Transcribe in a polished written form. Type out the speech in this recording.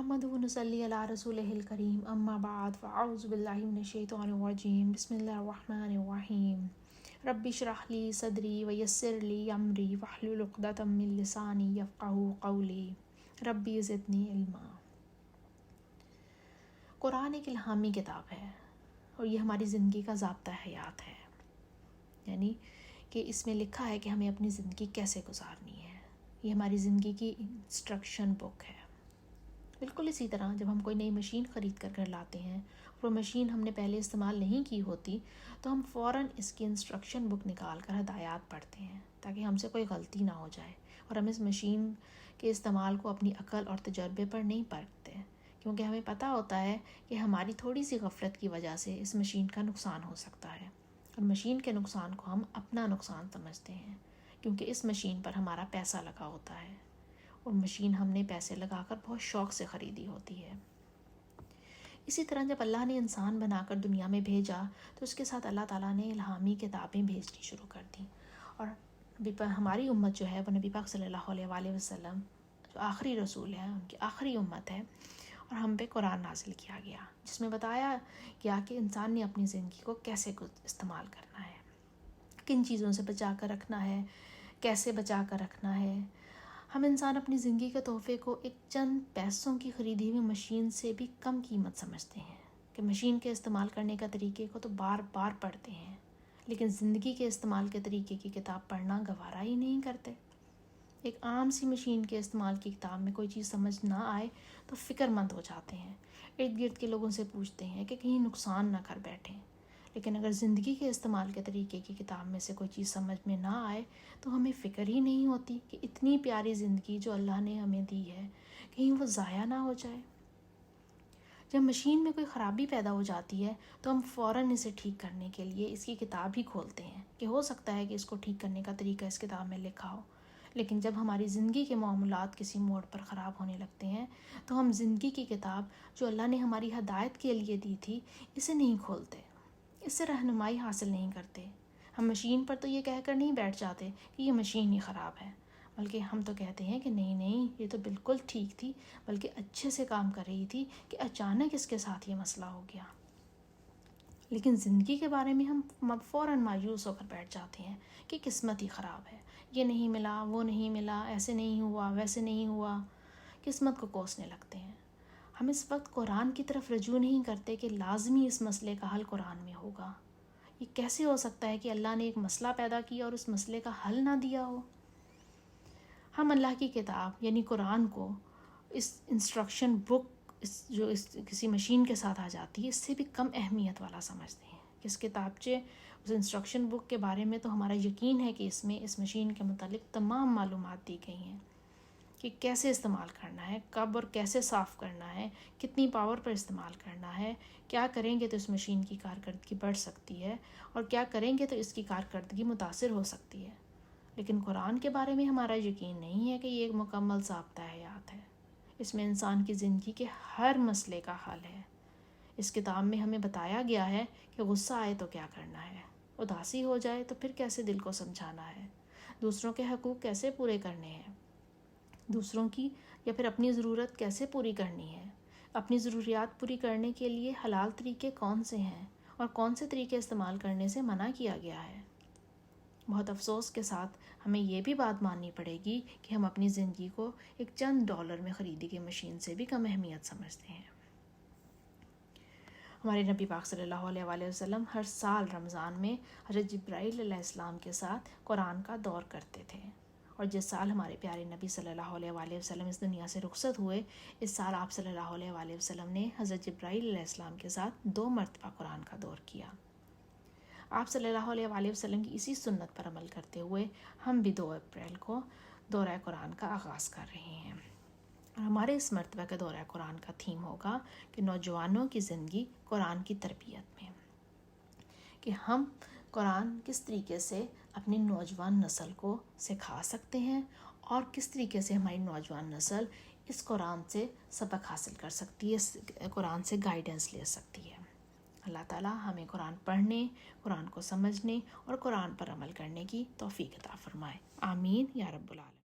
नहमदुहु व नुसल्ली अला रसूलिहिल करीम अम्मा बाद फ़अऊज़ु बिल्लाहि मिनश शैतानिर रजीम बिस्मिल्लाहिर रहमानिर रहीम रब्बि इश्रह ली सदरी व यस्सिर ली अमरी वहलुल उक़दतम मिन लिसानी यफ़क़हू क़ौली रब्बि ज़िदनी इल्मा। कुरान एक इल्हामी किताब है और ये हमारी ज़िंदगी का ज़ाब्ता हयात है, यानी कि इसमें लिखा है कि हमें अपनी ज़िंदगी कैसे गुजारनी है। ये हमारी ज़िंदगी की इंस्ट्रक्शन बुक है। बिल्कुल इसी तरह जब हम कोई नई मशीन ख़रीद कर घर लाते हैं और वो मशीन हमने पहले इस्तेमाल नहीं की होती तो हम फ़ौरन इसकी इंस्ट्रक्शन बुक निकाल कर हदायत पढ़ते हैं ताकि हमसे कोई गलती ना हो जाए और हम इस मशीन के इस्तेमाल को अपनी अकल और तजर्बे पर नहीं परखते, क्योंकि हमें पता होता है कि हमारी थोड़ी सी गफलत की वजह से इस मशीन का नुकसान हो सकता है और मशीन के नुकसान को हम अपना नुकसान समझते हैं, क्योंकि इस मशीन पर हमारा पैसा लगा होता है और मशीन हमने पैसे लगाकर बहुत शौक़ से ख़रीदी होती है। इसी तरह जब अल्लाह ने इंसान बनाकर दुनिया में भेजा तो उसके साथ अल्लाह ताला ने इल्हामी किताबें भेजनी शुरू कर दी और हमारी उम्मत जो है वो नबी पाक सल्लल्लाहु अलैहि वसल्लम जो आखिरी रसूल है, उनकी आखिरी उम्मत है और हम पे कुरान नाजिल किया गया जिसमें बताया गया कि इंसान ने अपनी ज़िंदगी को कैसे इस्तेमाल करना है, किन चीज़ों से बचा कर रखना है, कैसे बचा कर रखना है। हम इंसान अपनी ज़िंदगी के तोहफ़े को एक चंद पैसों की ख़रीदी हुई मशीन से भी कम कीमत समझते हैं कि मशीन के इस्तेमाल करने का तरीके को तो बार बार पढ़ते हैं, लेकिन ज़िंदगी के इस्तेमाल के तरीके की किताब पढ़ना गवारा ही नहीं करते। एक आम सी मशीन के इस्तेमाल की किताब में कोई चीज़ समझ ना आए तो फ़िक्रमंद हो जाते हैं, इर्द गिर्द के लोगों से पूछते हैं कि कहीं नुकसान ना कर बैठें। लेकिन अगर ज़िंदगी के इस्तेमाल के तरीके की किताब में से कोई चीज़ समझ में ना आए तो हमें फ़िक्र ही नहीं होती कि इतनी प्यारी ज़िंदगी जो अल्लाह ने हमें दी है कहीं वो ज़ाया ना हो जाए। जब मशीन में कोई ख़राबी पैदा हो जाती है तो हम फ़ौरन इसे ठीक करने के लिए इसकी किताब ही खोलते हैं कि हो सकता है कि इसको ठीक करने का तरीका इस किताब में लिखा हो। लेकिन जब हमारी ज़िंदगी के मामलात किसी मोड़ पर ख़राब होने लगते हैं तो हम ज़िंदगी की किताब जो अल्लाह ने हमारी हदायत के लिए दी थी इसे नहीं खोलते, इससे रहनुमाई हासिल नहीं करते। हम मशीन पर तो ये कहकर नहीं बैठ जाते कि ये मशीन ही ख़राब है, बल्कि हम तो कहते हैं कि नहीं नहीं ये तो बिल्कुल ठीक थी, बल्कि अच्छे से काम कर रही थी कि अचानक इसके साथ ये मसला हो गया। लेकिन ज़िंदगी के बारे में हम फ़ौरन मायूस होकर बैठ जाते हैं कि किस्मत ही ख़राब है, ये नहीं मिला, वो नहीं मिला, ऐसे नहीं हुआ, वैसे नहीं हुआ, किस्मत को कोसने लगते हैं। हम इस वक्त कुरान की तरफ रजू नहीं करते कि लाजमी इस मसले का हल कुरान में होगा। ये कैसे हो सकता है कि अल्लाह ने एक मसला पैदा किया और उस मसले का हल ना दिया हो। हम अल्लाह की किताब यानी कुरान को इस इंस्ट्रक्शन बुक इस किसी मशीन के साथ आ जाती है इससे भी कम अहमियत वाला समझते हैं कि इस किताबचे उस इंस्ट्रक्शन बुक के बारे में तो हमारा यकीन है कि इसमें इस मशीन के मुतालिक तमाम मालूमात दी गई हैं कि कैसे इस्तेमाल करना है, कब और कैसे साफ़ करना है, कितनी पावर पर इस्तेमाल करना है, क्या करेंगे तो इस मशीन की कारकर्दगी बढ़ सकती है और क्या करेंगे तो इसकी कारकर्दगी मुतासिर हो सकती है। लेकिन कुरान के बारे में हमारा यकीन नहीं है कि ये एक मुकम्मल ज़ाब्ता हयात है। इसमें इंसान की ज़िंदगी के हर मसले का हल है। इस किताब में हमें बताया गया है कि गुस्सा आए तो क्या करना है, उदासी हो जाए तो फिर कैसे दिल को समझाना है, दूसरों के हकूक़ कैसे पूरे करने हैं, दूसरों की या फिर अपनी ज़रूरत कैसे पूरी करनी है, अपनी ज़रूरियात पूरी करने के लिए हलाल तरीके कौन से हैं और कौन से तरीके इस्तेमाल करने से मना किया गया है। बहुत अफसोस के साथ हमें ये भी बात माननी पड़ेगी कि हम अपनी ज़िंदगी को एक चंद डॉलर में ख़रीदी गई मशीन से भी कम अहमियत समझते हैं। हमारे नबी पाक सल्लल्लाहु अलैहि वसल्लम हर साल रमज़ान में हज़रत जिब्राईल अलैहिस्सलाम के साथ कुरान का दौर करते थे और जिस साल हमारे प्यारे नबी सल्लल्लाहु अलैहि वसल्लम इस दुनिया से रुखसत हुए, इस साल आप सल्लल्लाहु अलैहि वसल्लम ने हज़रत जिब्राईल अलैहिस्सलाम के साथ 2 मरतबा कुरान का दौर किया। आप सल्लल्लाहु अलैहि वसल्लम की इसी सुन्नत पर अमल करते हुए हम भी 2 अप्रैल को दौरा कुरान का आगाज़ कर रहे हैं और हमारे इस मरतबा के दौरा कुरान का थीम होगा कि नौजवानों की ज़िंदगी कुरान की तरबियत में, कि हम कुरान किस तरीके से अपनी नौजवान नस्ल को सिखा सकते हैं और किस तरीके से हमारी नौजवान नस्ल इस कुरान से सबक हासिल कर सकती है, इस कुरान से गाइडेंस ले सकती है। अल्लाह ताला हमें कुरान पढ़ने, कुरान को समझने और कुरान पर अमल करने की तौफीक अता फरमाए। आमीन या रब्बुल आलमीन।